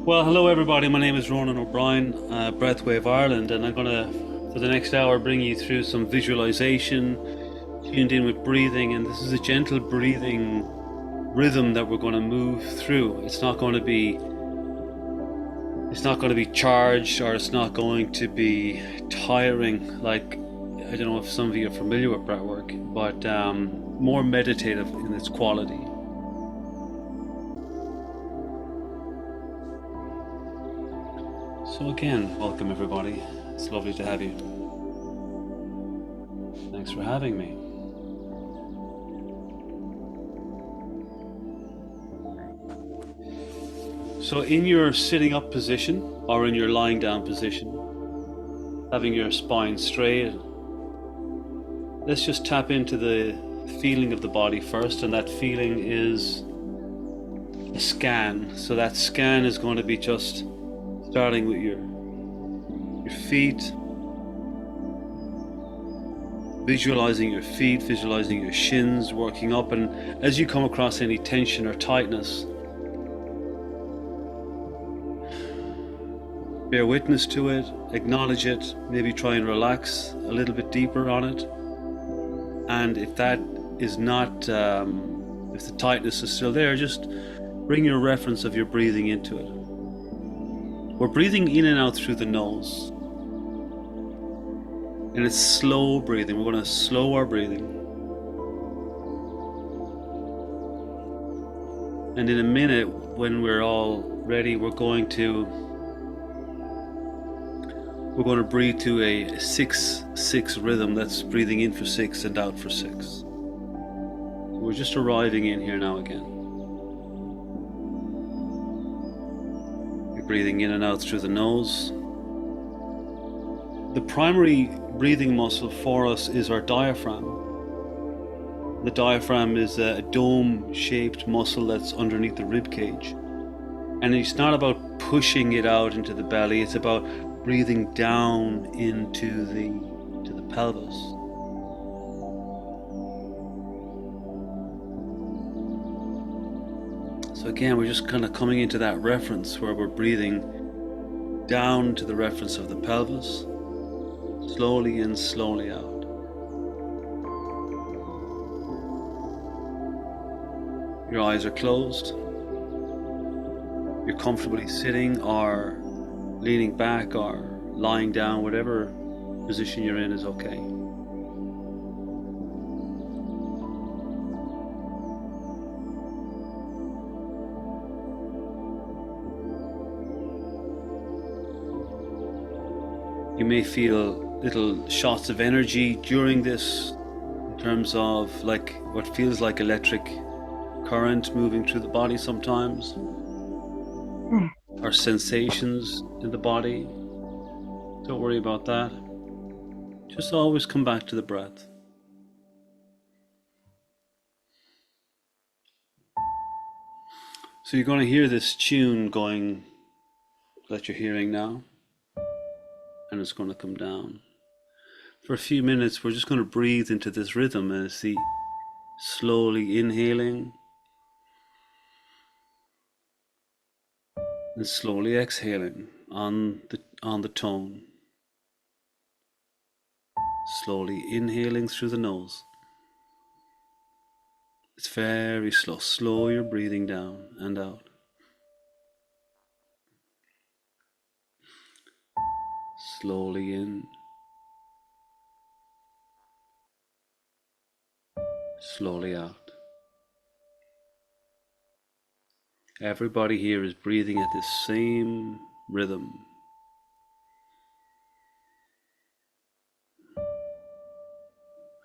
Well, hello everybody. My name is Ronan O'Brien, Breathwave Ireland, and I'm gonna, for the next hour, bring you through some visualization, tuned in with breathing. And this is a gentle breathing rhythm that we're going to move through. It's not going to be charged, or it's not going to be tiring. Like, I don't know if some of you are familiar with breathwork, but more meditative in its quality. So again, welcome everybody. It's lovely to have you. Thanks for having me. So in your sitting up position or in your lying down position, having your spine straight, let's just tap into the feeling of the body first, and that feeling is a scan. So that scan is going to be just starting with your feet, visualizing your feet, visualizing your shins working up, and as you come across any tension or tightness, bear witness to it, acknowledge it, maybe try and relax a little bit deeper on it. And if that is not, if the tightness is still there, just bring your reference of your breathing into it. We're breathing in and out through the nose. And it's slow breathing. We're going to slow our breathing. And in a minute, when we're all ready, we're going to breathe to a 6-6 rhythm. That's breathing in for 6 and out for 6. So we're just arriving in here now again. You're breathing in and out through the nose. The primary breathing muscle for us is our diaphragm. The diaphragm is a dome-shaped muscle that's underneath the rib cage. And it's not about pushing it out into the belly, it's about breathing down into the pelvis. So again, we're just kind of coming into that reference where we're breathing down to the reference of the pelvis, slowly in, slowly out. Your eyes are closed. You're comfortably sitting or leaning back or lying down, whatever position you're in is okay. You may feel little shots of energy during this, in terms of like what feels like electric current moving through the body sometimes, or sensations in the body. Don't worry about that. Just always come back to the breath. So you're going to hear this tune going that you're hearing now, and it's going to come down. For a few minutes, we're just going to breathe into this rhythm as the slowly inhaling and slowly exhaling on the tone. Slowly inhaling through the nose. It's very slow. Slow your breathing down and out. Slowly in. Slowly out. Everybody here is breathing at this same rhythm.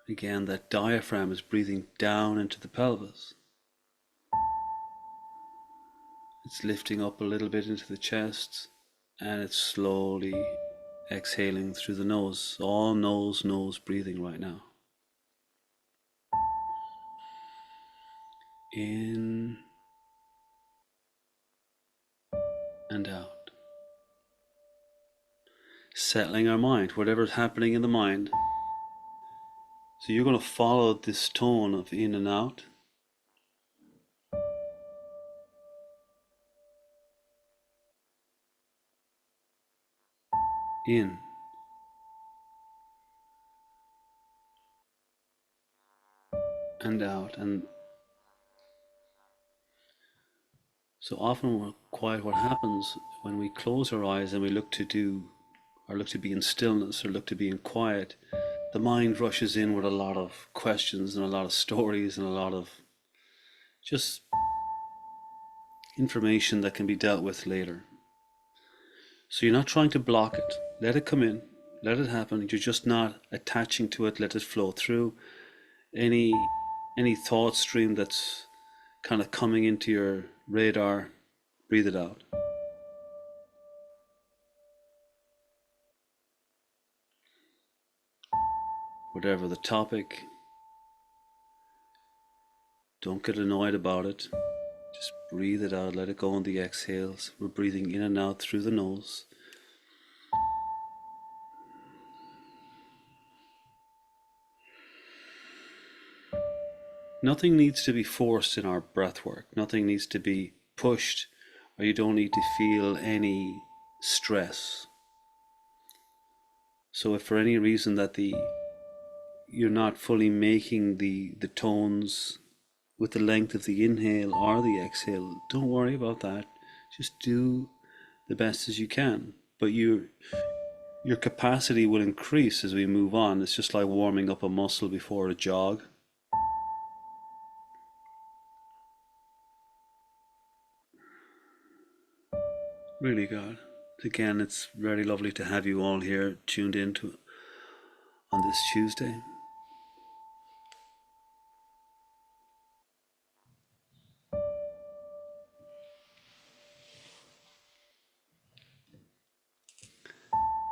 Again, that diaphragm is breathing down into the pelvis. It's lifting up a little bit into the chest, and it's slowly exhaling through the nose. All nose breathing right now. In and out. Settling our mind, whatever's happening in the mind. So you're going to follow this tone of in and out. in. And out. And so often we're quiet. What happens when we close our eyes and we look to be in stillness or look to be in quiet, the mind rushes in with a lot of questions and a lot of stories and a lot of just information that can be dealt with later. So you're not trying to block it. Let it come in. Let it happen. You're just not attaching to it. Let it flow through. Any thought stream that's kind of coming into your radar, breathe it out. Whatever the topic, don't get annoyed about it. Just breathe it out. Let it go on the exhales. We're breathing in and out through the nose. Nothing needs to be forced in our breath work. Nothing needs to be pushed, or you don't need to feel any stress. So if for any reason that you're not fully making the tones with the length of the inhale or the exhale, don't worry about that. Just do the best as you can. But your capacity will increase as we move on. It's just like warming up a muscle before a jog. Really good. Again, it's very lovely to have you all here tuned in on this Tuesday.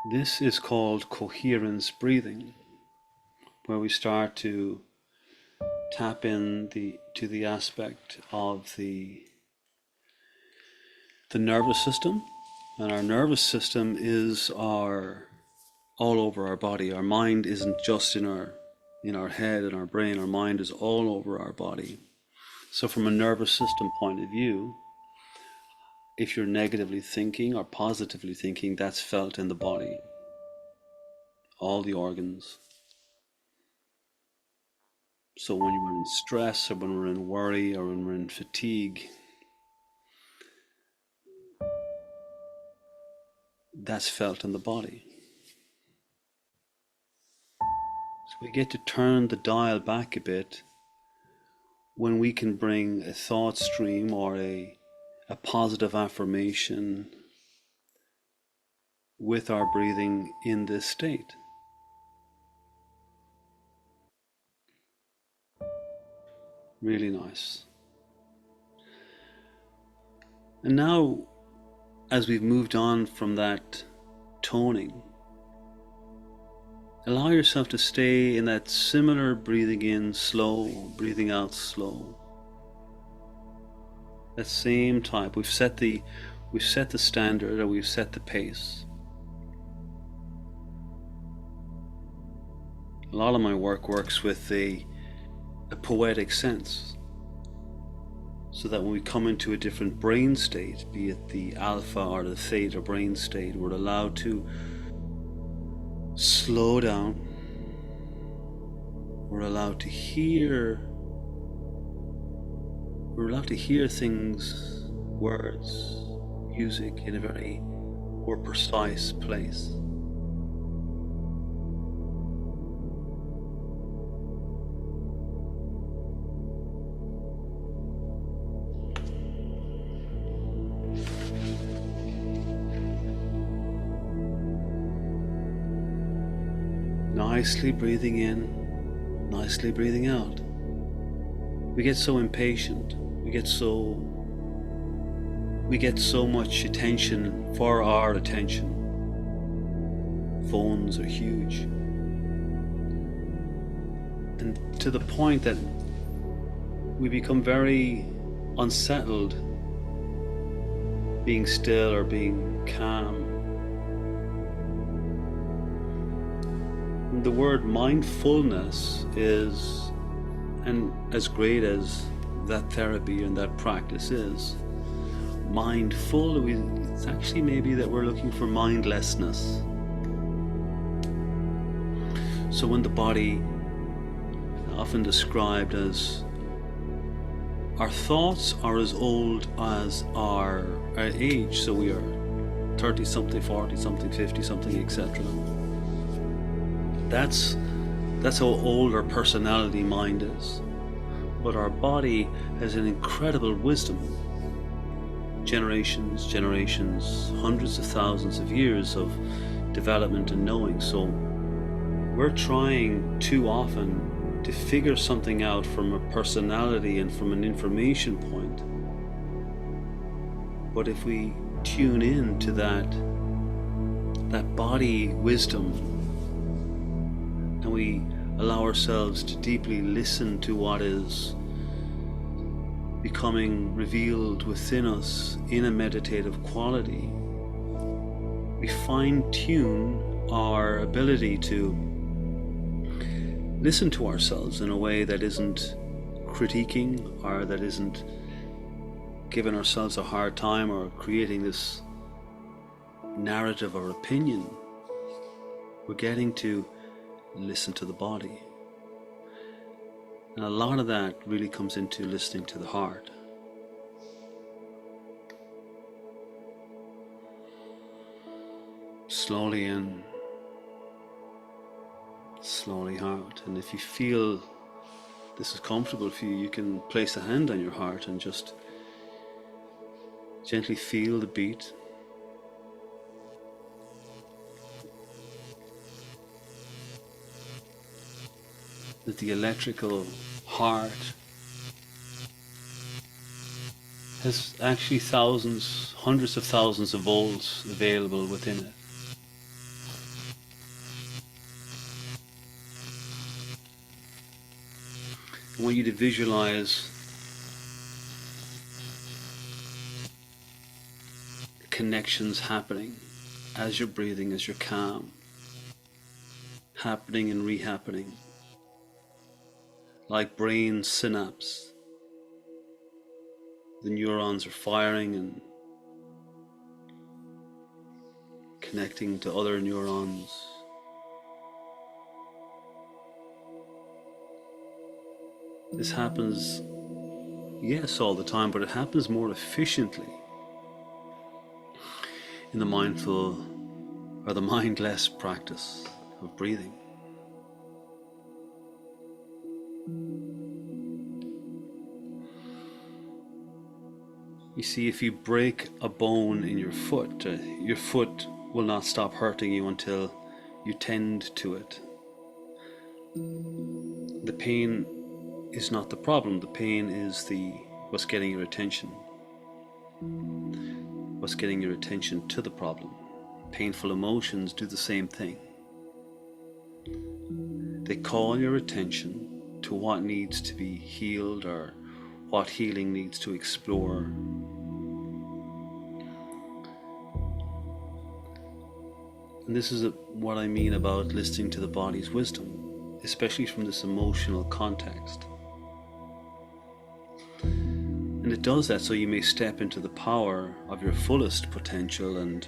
This is called coherence breathing, where we start to tap in to the aspect of the nervous system. And our nervous system is all over our body. Our mind isn't just in our head and our brain. Our mind is all over our body. So from a nervous system point of view, if you're negatively thinking or positively thinking, that's felt in the body. All the organs. So when we're in stress or when we're in worry or when we're in fatigue, that's felt in the body. So we get to turn the dial back a bit when we can bring a thought stream or a positive affirmation with our breathing in this state. Really nice. And now, as we've moved on from that toning, allow yourself to stay in that similar breathing in slow, breathing out slow. That same type. We've set the standard, or we've set the pace. A lot of my work works with a poetic sense, so that when we come into a different brain state, be it the alpha or the theta brain state, we're allowed to slow down. We're allowed to hear things, words, music in a very more precise place. Nicely breathing in, nicely breathing out. We get so impatient. We get so much attention for our attention. Phones are huge. And to the point that we become very unsettled being still or being calm. The word mindfulness is, and as great as that therapy and that practice is, mindful, it's actually maybe that we're looking for mindlessness. So when the body, often described as, our thoughts are as old as our age, so we are 30 something, 40 something, 50 something, etc. That's how old our personality mind is. But our body has an incredible wisdom. Generations, hundreds of thousands of years of development and knowing. So we're trying too often to figure something out from a personality and from an information point. But if we tune in to that body wisdom, and we allow ourselves to deeply listen to what is becoming revealed within us in a meditative quality, we fine-tune our ability to listen to ourselves in a way that isn't critiquing, or that isn't giving ourselves a hard time or creating this narrative or opinion. We're getting to listen to the body. And a lot of that really comes into listening to the heart. Slowly in, slowly out. And if you feel this is comfortable for you, you can place a hand on your heart and just gently feel the beat. That the electrical heart has actually thousands, hundreds of thousands of volts available within it. I want you to visualize the connections happening as you're breathing, as you're calm, happening and re-happening, like brain synapse. The neurons are firing and connecting to other neurons. This happens, yes, all the time, but it happens more efficiently in the mindful or the mindless practice of breathing. You see, if you break a bone in your foot will not stop hurting you until you tend to it. The pain is not the problem. The pain is what's getting your attention. What's getting your attention to the problem. Painful emotions do the same thing. They call your attention to what needs to be healed or what healing needs to explore. And this is what I mean about listening to the body's wisdom, especially from this emotional context. And it does that so you may step into the power of your fullest potential and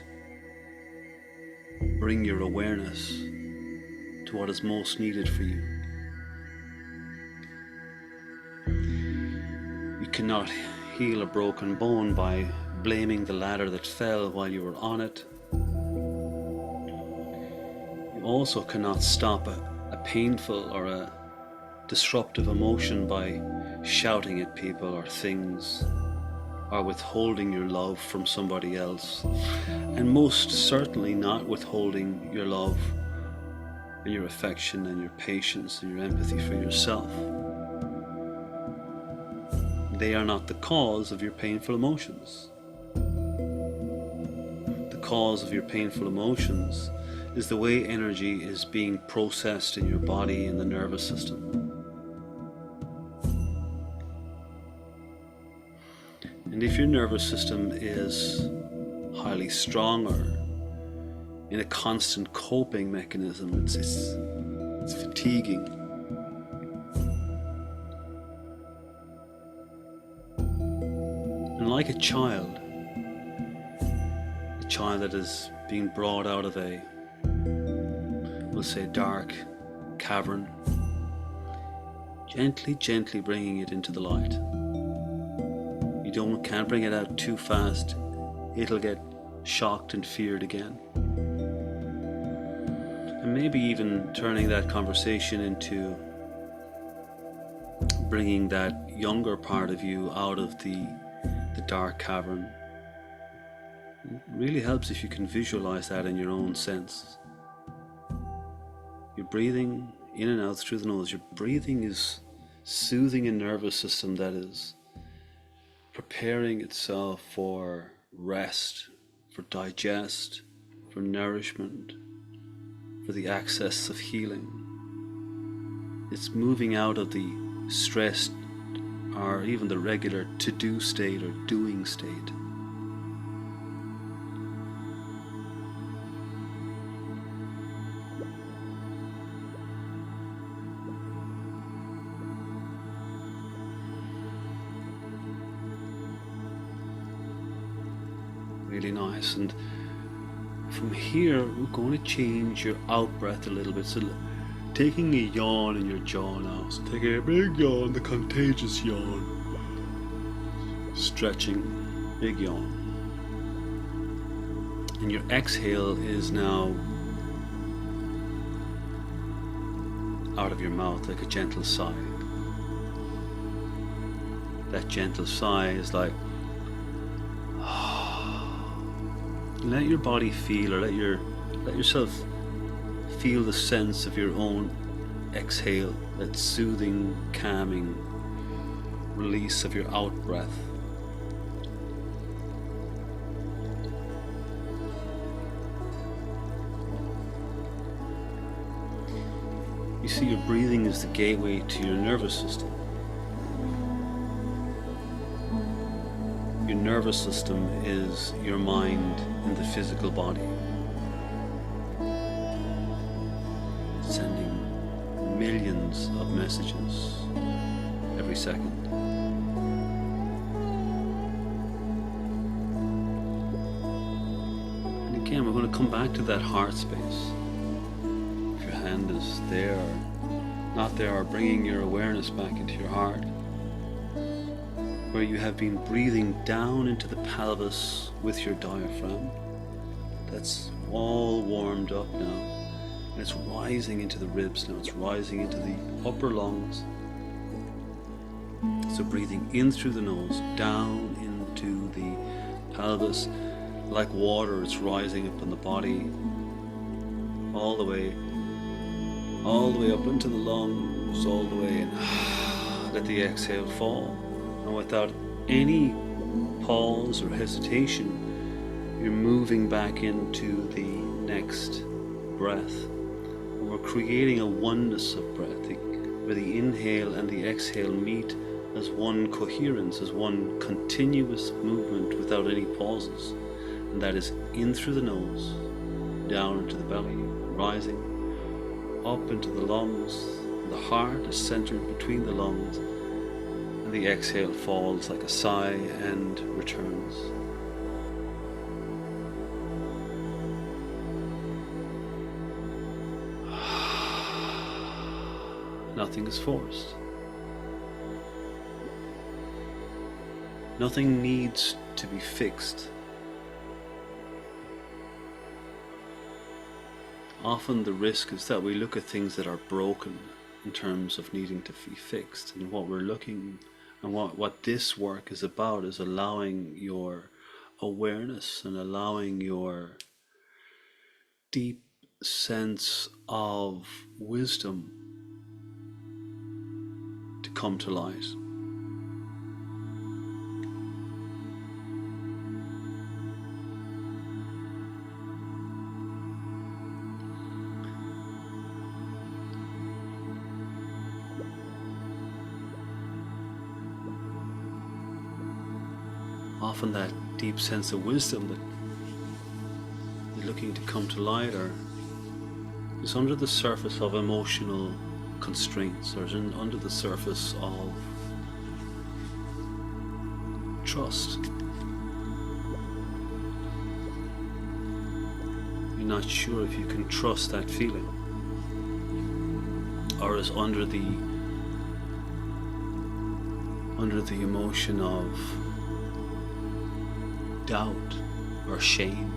bring your awareness to what is most needed for you. You cannot heal a broken bone by blaming the ladder that fell while you were on it. You also cannot stop a painful or a disruptive emotion by shouting at people or things, or withholding your love from somebody else, and most certainly not withholding your love and your affection and your patience and your empathy for yourself. They are not the cause of your painful emotions. The cause of your painful emotions is the way energy is being processed in your body and the nervous system. And if your nervous system is highly strong or in a constant coping mechanism, it's fatiguing. And like a child that is being brought out of we'll say, dark cavern, gently, gently bringing it into the light. You can't bring it out too fast. It'll get shocked and feared again. And maybe even turning that conversation into bringing that younger part of you out of the dark cavern. It really helps if you can visualize that in your own sense. You're breathing in and out through the nose. Your breathing is soothing a nervous system that is preparing itself for rest, for digest, for nourishment, for the access of healing. It's moving out of the stressed or even the regular to-do state or doing state. Really nice. And from here we're going to change your out breath a little bit. So taking a yawn in your jaw now. So taking a big yawn, the contagious yawn. Stretching, big yawn. And your exhale is now out of your mouth like a gentle sigh. That gentle sigh is like, let your body feel, or let yourself feel the sense of your own exhale, that soothing, calming release of your out breath. You see, your breathing is the gateway to your nervous system. Your nervous system is your mind in the physical body, sending millions of messages every second. And again, we're going to come back to that heart space. If your hand is there or not there, or bringing your awareness back into your heart, where you have been breathing down into the pelvis with your diaphragm. That's all warmed up now, and it's rising into the ribs now. It's rising into the upper lungs. So breathing in through the nose, down into the pelvis, like water, it's rising up in the body, all the way up into the lungs, all the way in. Let the exhale fall. And without any pause or hesitation, you're moving back into the next breath. And we're creating a oneness of breath, where the inhale and the exhale meet as one coherence, as one continuous movement without any pauses. And that is in through the nose, down into the belly, rising, up into the lungs. The heart is centered between the lungs. The exhale falls like a sigh and returns. Nothing is forced. Nothing needs to be fixed. Often the risk is that we look at things that are broken in terms of needing to be fixed, and what we're looking and what this work is about is allowing your awareness and allowing your deep sense of wisdom to come to light. Often that deep sense of wisdom that you're looking to come to light is under the surface of emotional constraints, or is under the surface of trust. You're not sure if you can trust that feeling. or is under the emotion of doubt or shame.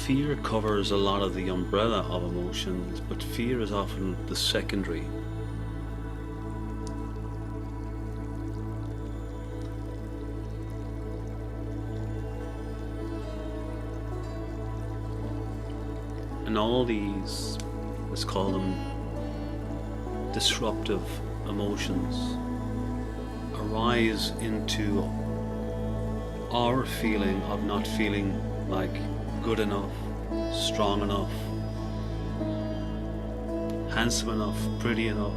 Fear covers a lot of the umbrella of emotions, but fear is often the secondary. And all these, let's call them disruptive emotions, arise into our feeling of not feeling like good enough, strong enough, handsome enough, pretty enough,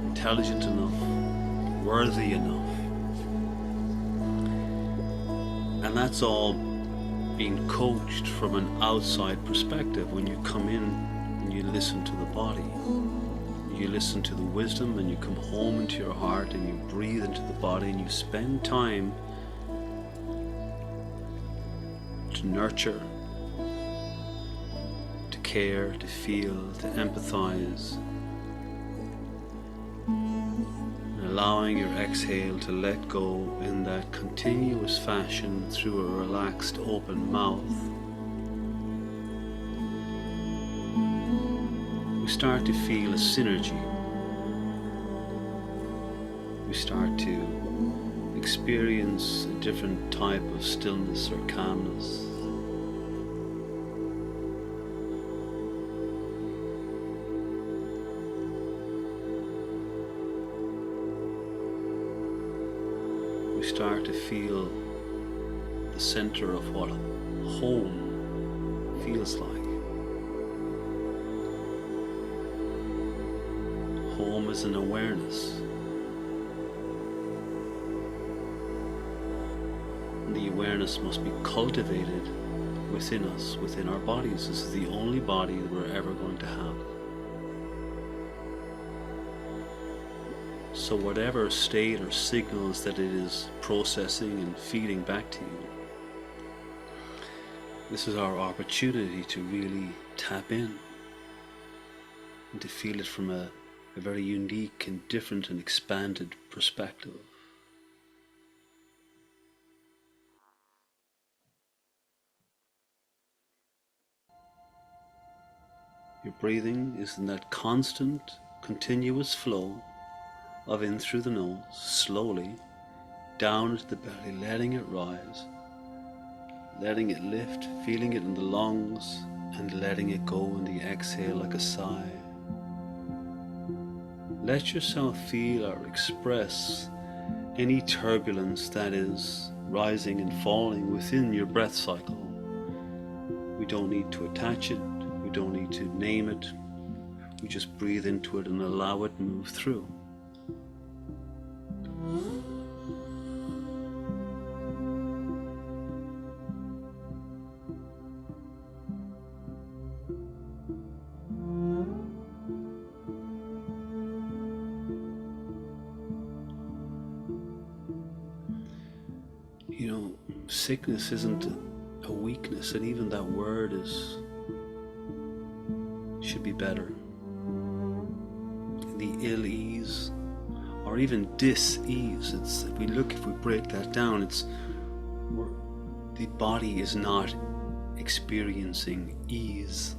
intelligent enough, worthy enough. And that's all being coached from an outside perspective. When you come in and you listen to the body, you listen to the wisdom, and you come home into your heart and you breathe into the body and you spend time to nurture, to care, to feel, to empathize, and allowing your exhale to let go in that continuous fashion through a relaxed open mouth. We start to feel a synergy. We start to experience a different type of stillness or calmness. We start to feel the center of what home feels like. Home is an awareness. And the awareness must be cultivated within us, within our bodies. This is the only body that we're ever going to have. So whatever state or signals that it is processing and feeding back to you, this is our opportunity to really tap in and to feel it from a very unique and different and expanded perspective. Your breathing is in that constant, continuous flow of in through the nose, slowly, down into the belly, letting it rise, letting it lift, feeling it in the lungs, and letting it go in the exhale like a sigh. Let yourself feel or express any turbulence that is rising and falling within your breath cycle. We don't need to attach it, we don't need to name it, we just breathe into it and allow it move through. You know, sickness isn't a weakness, and even that word should be better. The ill-ease, or even dis-ease, if we break that down, the body is not experiencing ease.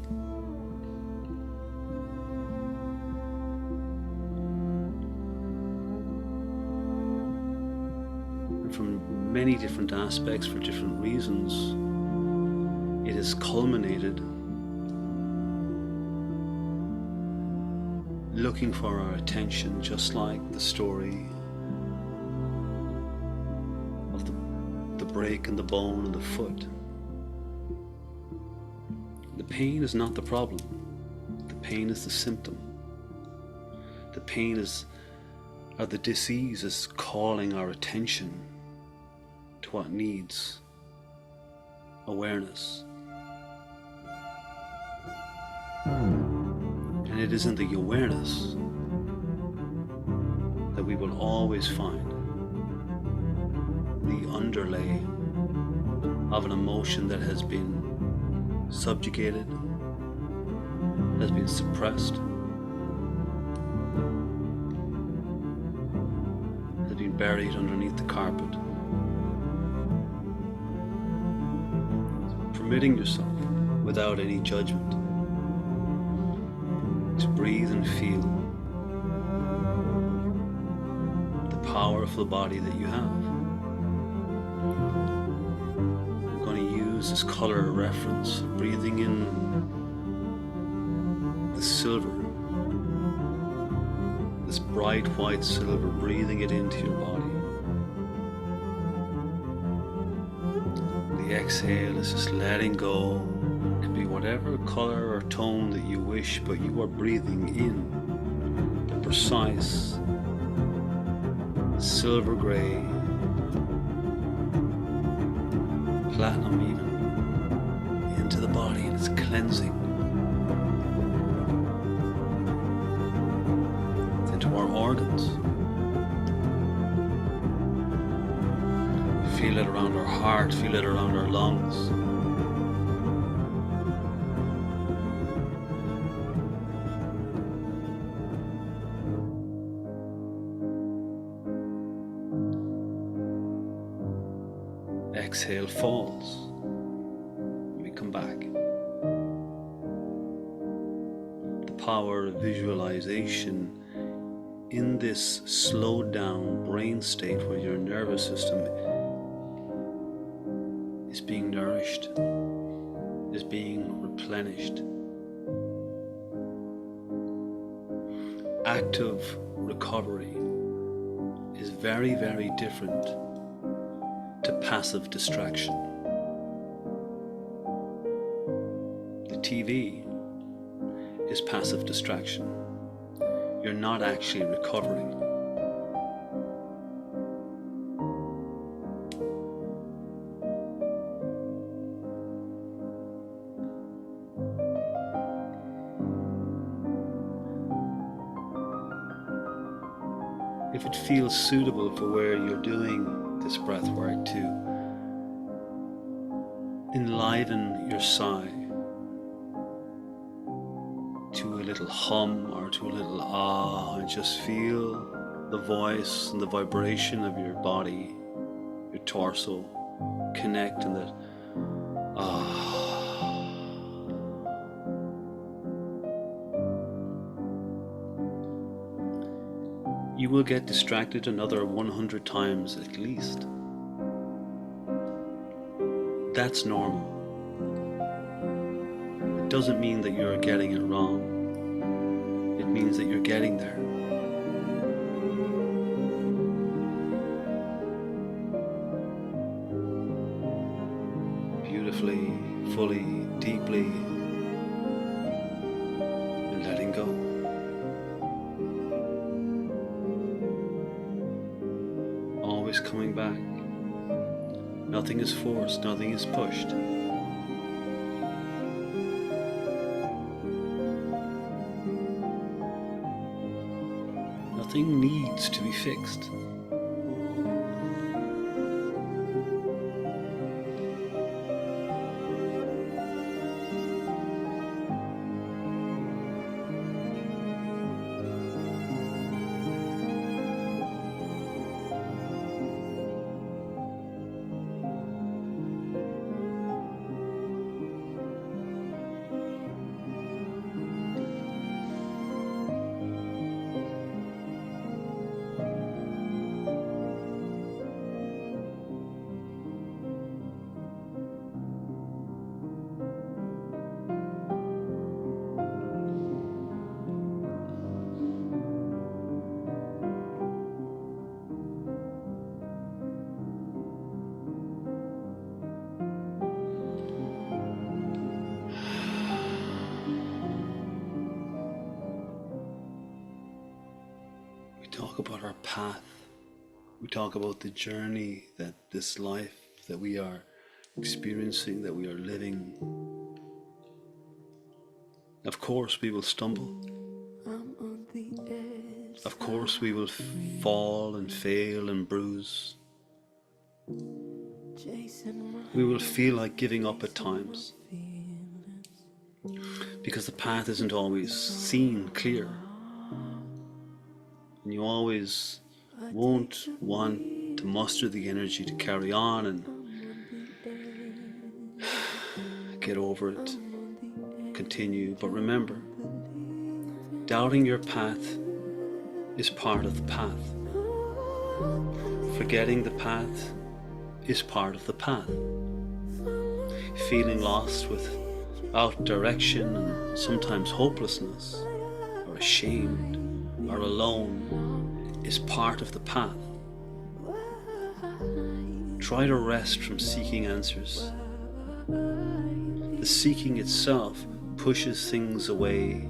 And from many different aspects, for different reasons, it has culminated looking for our attention, just like the story of the break in the bone and the foot. The pain is not the problem. The pain is the symptom. The pain or the disease is calling our attention to what needs awareness. And it is in the awareness that we will always find the underlay of an emotion that has been subjugated, has been suppressed, has been buried underneath the carpet. Permitting yourself, without any judgment, to breathe and feel the powerful body that you have. I'm going to use this color reference, breathing in the silver, this bright white silver, breathing it into your body. The exhale is just letting go. It could be whatever color or tone that you wish, but you are breathing in the precise silver gray, platinum even, into the body, and it's cleansing. It's into our organs. Feel it around our heart, feel it around our lungs. Exhale falls. We come back. The power of visualization in this slowed down brain state where your nervous system is being nourished, is being replenished. Active recovery is very, very different to passive distraction. The TV is passive distraction. You're not actually recovering. If it feels suitable for where you're doing this breath work, to enliven your sigh to a little hum or to a little ah, and just feel the voice and the vibration of your body, your torso connect in that ah. You will get distracted another 100 times at least. That's normal. It doesn't mean that you're getting it wrong. It means that you're getting there. Beautifully, fully, deeply, and letting go. Always coming back. Nothing is forced, nothing is pushed. Nothing needs to be fixed. We talk about our path. We talk about the journey, that this life that we are experiencing, that we are living. Of course we will stumble. Of course we will fall and fail and bruise. We will feel like giving up at times. because the path isn't always seen clear, and you always won't want to muster the energy to carry on and get over it, continue. But remember, doubting your path is part of the path. Forgetting the path is part of the path. Feeling lost without direction and sometimes hopelessness, or ashamed or alone, is part of the path. Try to rest from seeking answers. The seeking itself pushes things away,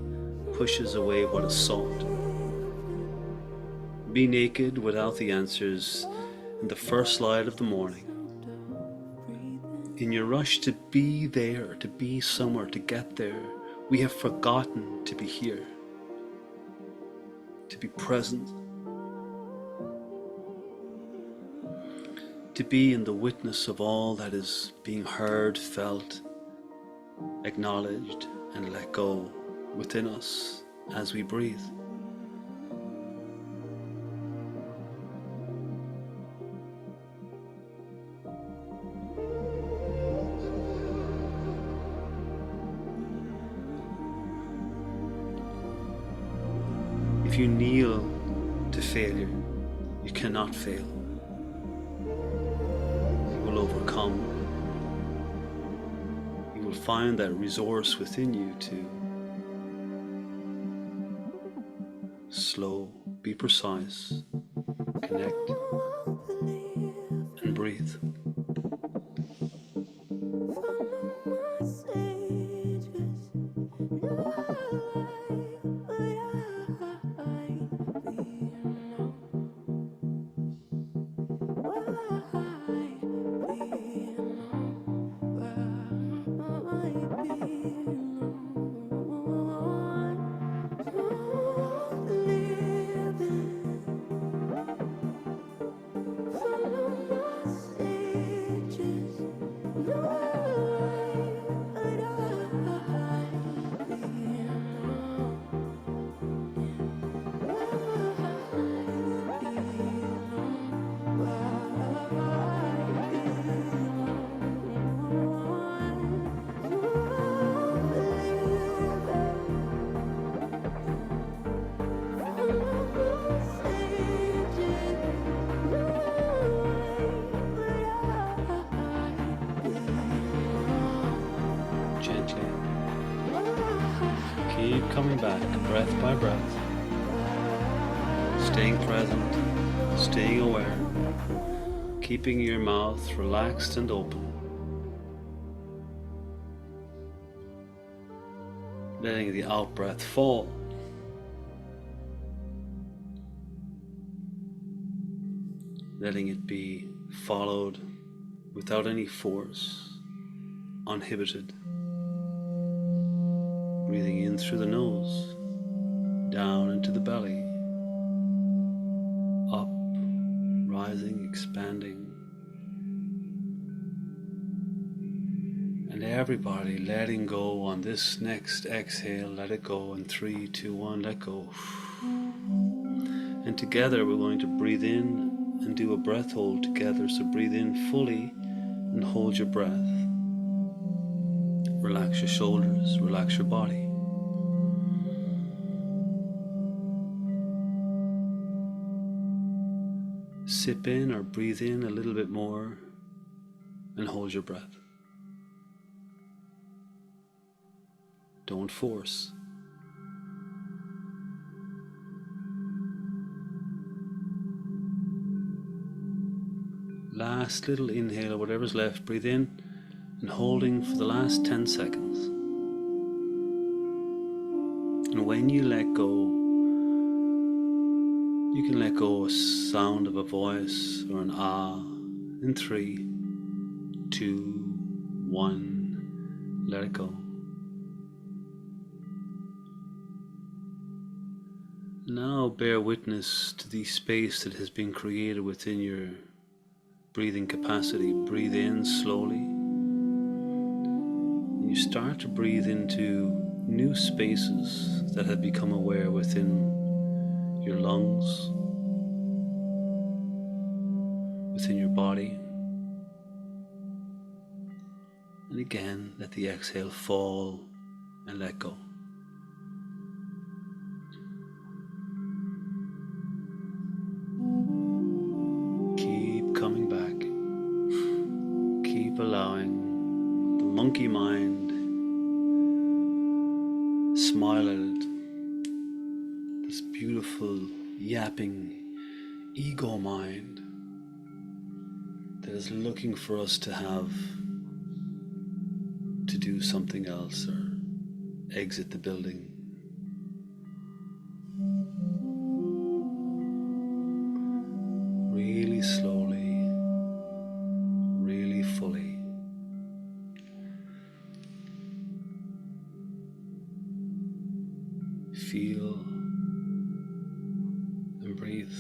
pushes away what is sought. Be naked without the answers in the first light of the morning. In your rush to be there, to be somewhere, to get there, we have forgotten to be here, to be present, to be in the witness of all that is being heard, felt, acknowledged, and let go within us as we breathe. If you kneel to failure, you cannot fail. You will overcome. You will find that resource within you to slow, be precise, connect, and breathe. Gently. Keep coming back, breath by breath. Staying present, staying aware, keeping your mouth relaxed and open. Letting the out breath fall. Letting it be followed without any force, uninhibited. Breathing in through the nose, down into the belly, up, rising, expanding. And everybody letting go on this next exhale, let it go in 3, 2, 1, let go. And together we're going to breathe in and do a breath hold together. So breathe in fully and hold your breath. Relax your shoulders, relax your body. Sip in or breathe in a little bit more and hold your breath. Don't force. Last little inhale, whatever's left, breathe in and holding for the last 10 seconds. And when you let go, you can let go a sound of a voice or an ah in 3, 2, 1, let it go. Now bear witness to the space that has been created within your breathing capacity. Breathe in slowly. you start to breathe into new spaces that have become aware within your lungs, within your body. And again, let the exhale fall and let go. Keep coming back. Keep allowing the monkey mind smile at it. This beautiful yapping ego mind that is looking for us to have to do something else or exit the building. Really slowly, really fully. Feel and breathe.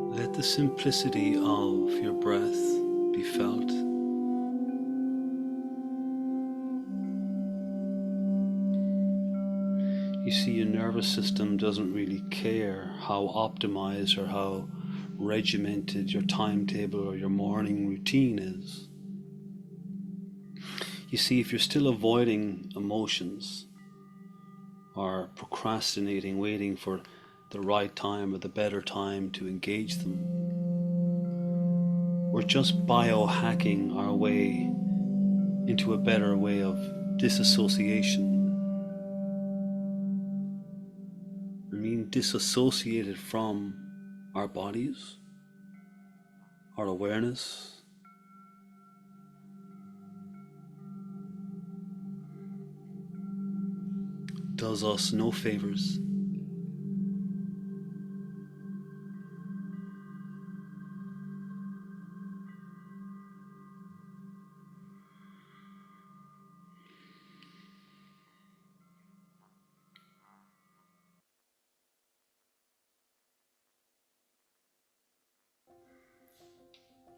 Let the simplicity of your breath be felt. You see, your nervous system doesn't really care how optimized or how regimented your timetable or your morning routine is. You see, if you're still avoiding emotions or procrastinating, waiting for the right time or the better time to engage them, we're just biohacking our way into a better way of disassociation. I mean, disassociated from our bodies, our awareness, does us no favors.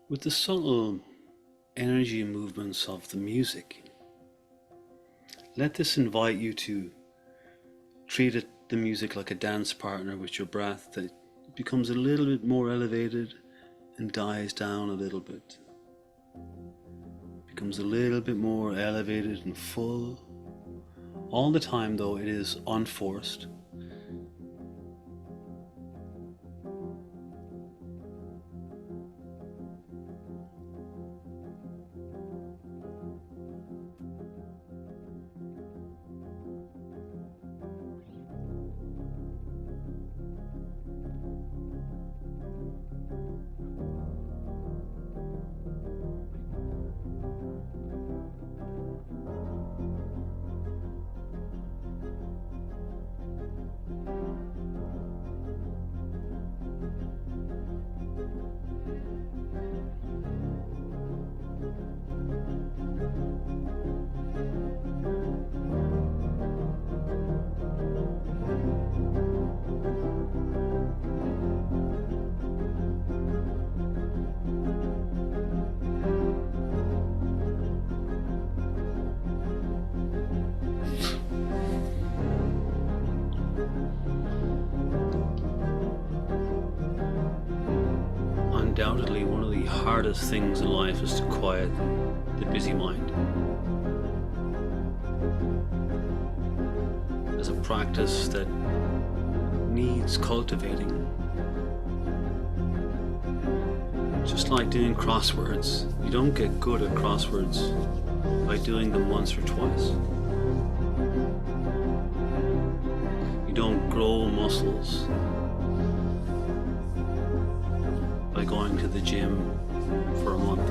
With the subtle energy movements of the music, let this invite you to treat the music like a dance partner with your breath that becomes a little bit more elevated and dies down a little bit. Becomes a little bit more elevated and full. All the time though, it is unforced. Undoubtedly, one of the hardest things in life is to quiet the busy mind. As a practice that needs cultivating. Just like doing crosswords, you don't get good at crosswords by doing them once or twice. You don't grow muscles by going to the gym for a month.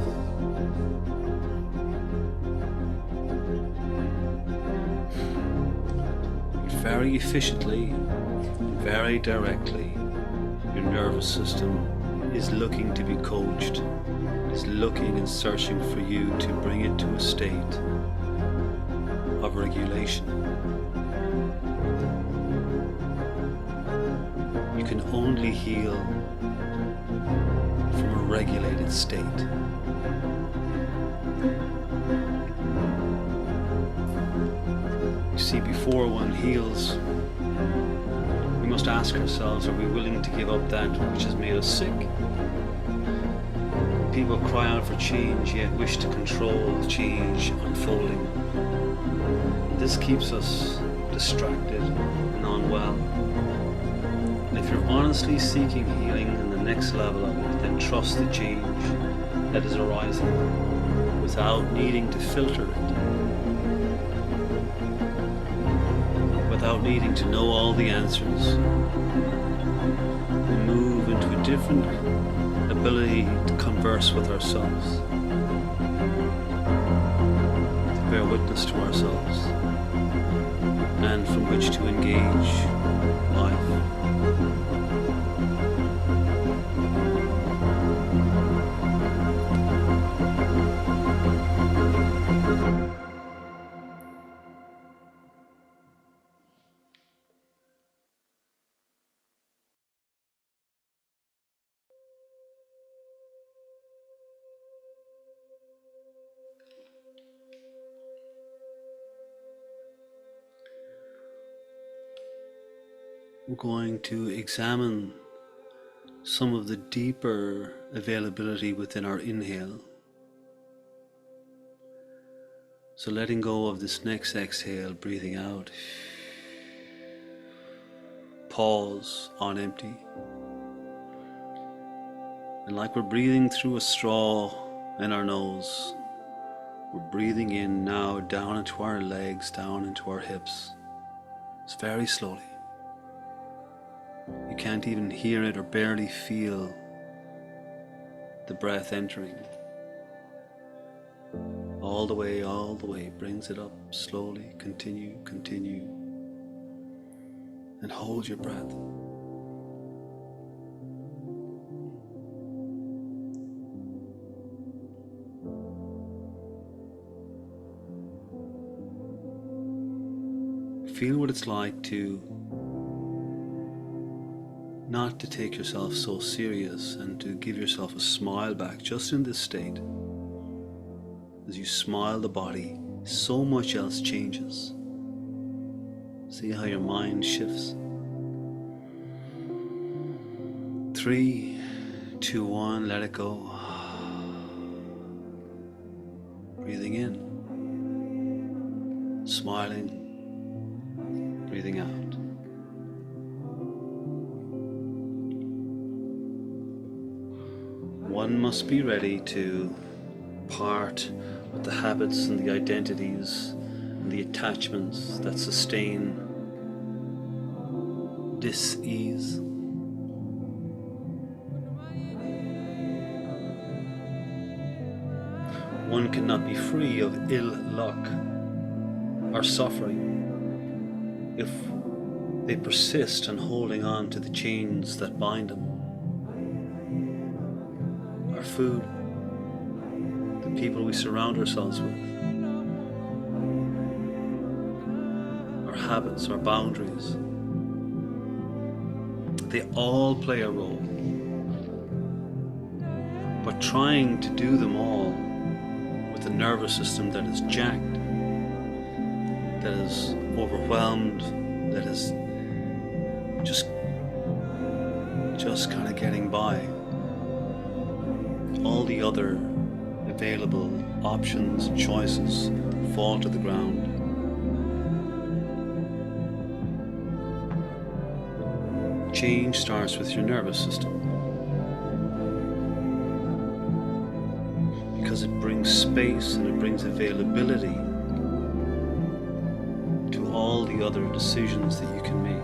Very efficiently, very directly, your nervous system is looking to be coached, is looking and searching for you to bring it to a state of regulation. You can only heal from a regulated state. You see, before one heals, we must ask ourselves, are we willing to give up that which has made us sick? People cry out for change, yet wish to control change unfolding. This keeps us distracted and unwell. And if you're honestly seeking healing in the next level of it, then trust the change that is arising without needing to filter it. Without needing to know all the answers, we move into a different ability to converse with ourselves, to bear witness to ourselves, and from which to engage life. We're going to examine some of the deeper availability within our inhale. So letting go of this next exhale, breathing out. Pause on empty. And like we're breathing through a straw in our nose, we're breathing in now down into our legs, down into our hips. It's very slowly. You can't even hear it or barely feel the breath entering. All the way, brings it up slowly, continue, and hold your breath. Feel what it's like to not to take yourself so serious and to give yourself a smile back just in this state. As you smile the body, so much else changes. See how your mind shifts. 3, 2, 1, let it go. Breathing in, smiling, breathing out. One must be ready to part with the habits and the identities and the attachments that sustain dis-ease. One cannot be free of ill luck or suffering if they persist in holding on to the chains that bind them. Our food, the people we surround ourselves with, our habits, our boundaries, they all play a role. But trying to do them all with a nervous system that is jacked, that is overwhelmed, that is just kind of getting by, all the other available options, choices fall to the ground. Change starts with your nervous system, because it brings space and it brings availability to all the other decisions that you can make.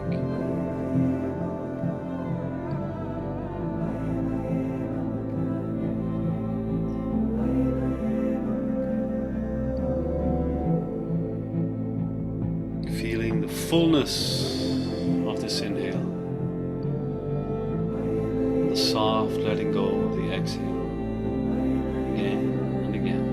Feeling the fullness of this inhale, the soft letting go of the exhale, again and again.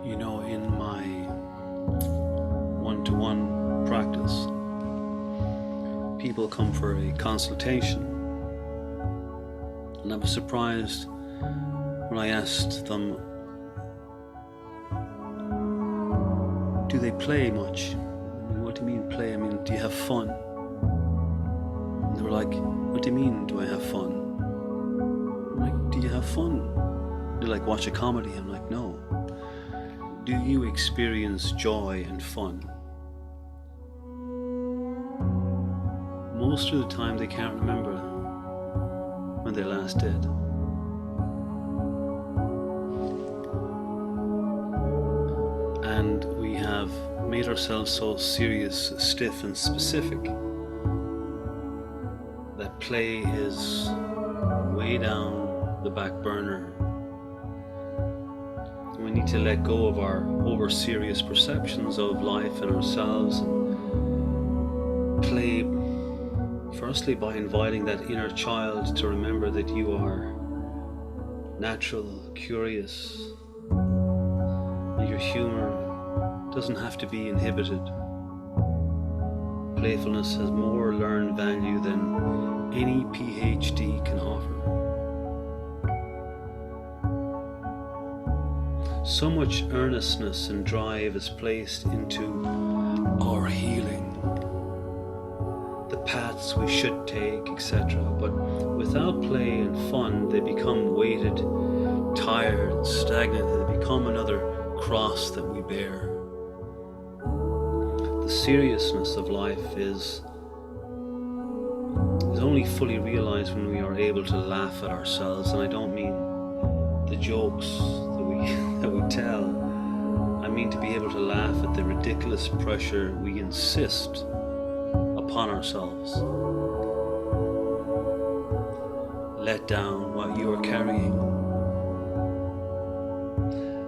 You know, in my one-to-one practice, people come for a consultation, and I was surprised when I asked them, do they play much? I mean, what do you mean play? I mean, do you have fun? And they were like, what do you mean, do I have fun? I'm like, do you have fun? They like watch a comedy. I'm like, no. Do you experience joy and fun? Most of the time they can't remember when they last did. And we have made ourselves so serious, stiff and specific that play is way down the back burner. We need to let go of our over-serious perceptions of life and ourselves and play firstly by inviting that inner child to remember that you are natural, curious, and your humor doesn't have to be inhibited. Playfulness has more learned value than any PhD can offer. So much earnestness and drive is placed into our healing, the paths we should take, etc. But without play and fun, they become weighted, tired, and stagnant. They become another cross that we bear. The seriousness of life is only fully realized when we are able to laugh at ourselves, and I don't mean the jokes that we tell. I mean to be able to laugh at the ridiculous pressure we insist upon ourselves. Let down what you are carrying,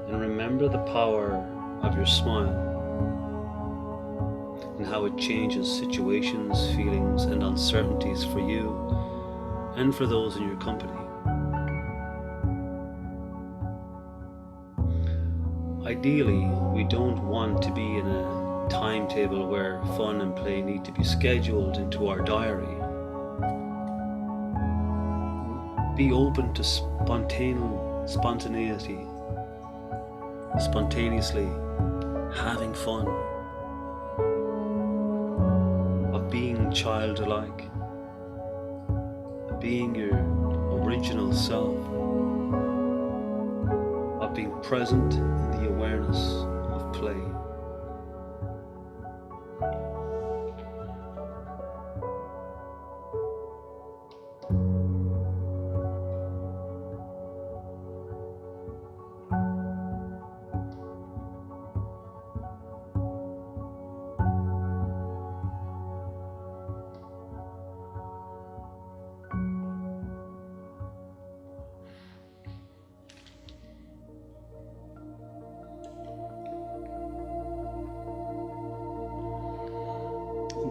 and remember the power of your smile and how it changes situations, feelings, and uncertainties for you and for those in your company. Ideally, we don't want to be in a timetable where fun and play need to be scheduled into our diary. Be open to spontaneity, spontaneously having fun, of being childlike, being your original self. present in the awareness of play.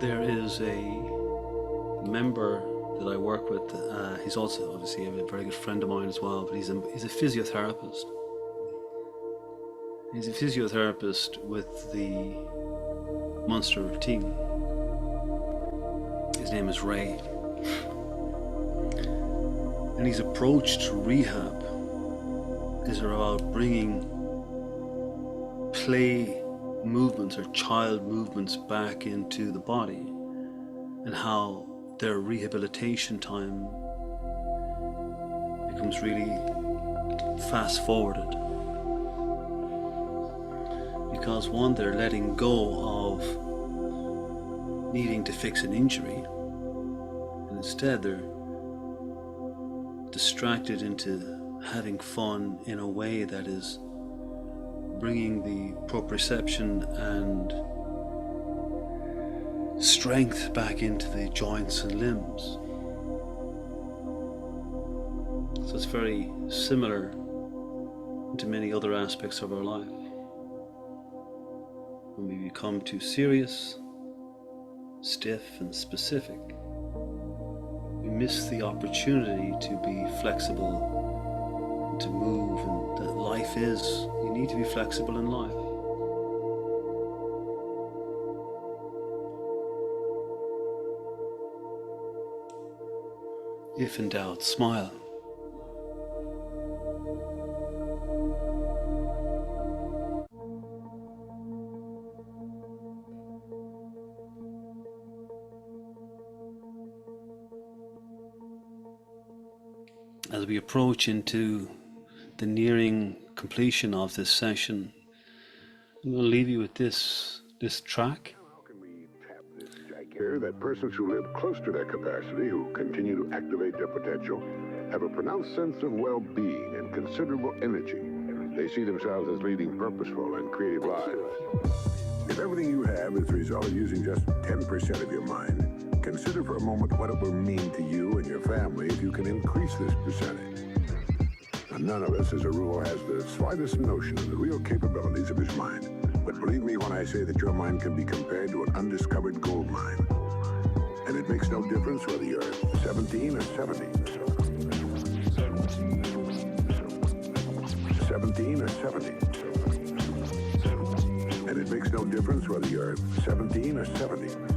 There is a member that I work with. He's also obviously a very good friend of mine as well, but he's a physiotherapist. He's a physiotherapist with the Munster team. His name is Ray. And his approach to rehab is about bringing play movements or child movements back into the body, and how their rehabilitation time becomes really fast forwarded, because one, they're letting go of needing to fix an injury, and instead they're distracted into having fun in a way that is bringing the proprioception and strength back into the joints and limbs. So it's very similar to many other aspects of our life. When we become too serious, stiff and specific, we miss the opportunity to be flexible and to move, and that life is, you need to be flexible in life. If in doubt, smile. As we approach into the nearing completion of this session, I'm going to leave you with this track. How can we tap this jack that persons who live close to their capacity, who continue to activate their potential, have a pronounced sense of well-being and considerable energy. They see themselves as leading purposeful and creative lives. If everything you have is the result of using just 10% of your mind, consider for a moment what it will mean to you and your family if you can increase this percentage. Now, none of us, as a rule, has the slightest notion of the real capabilities of his mind. But believe me when I say that your mind can be compared to an undiscovered gold mine. And it makes no difference whether you're 17 or 70. 17 or 70. And it makes no difference whether you're 17 or 70.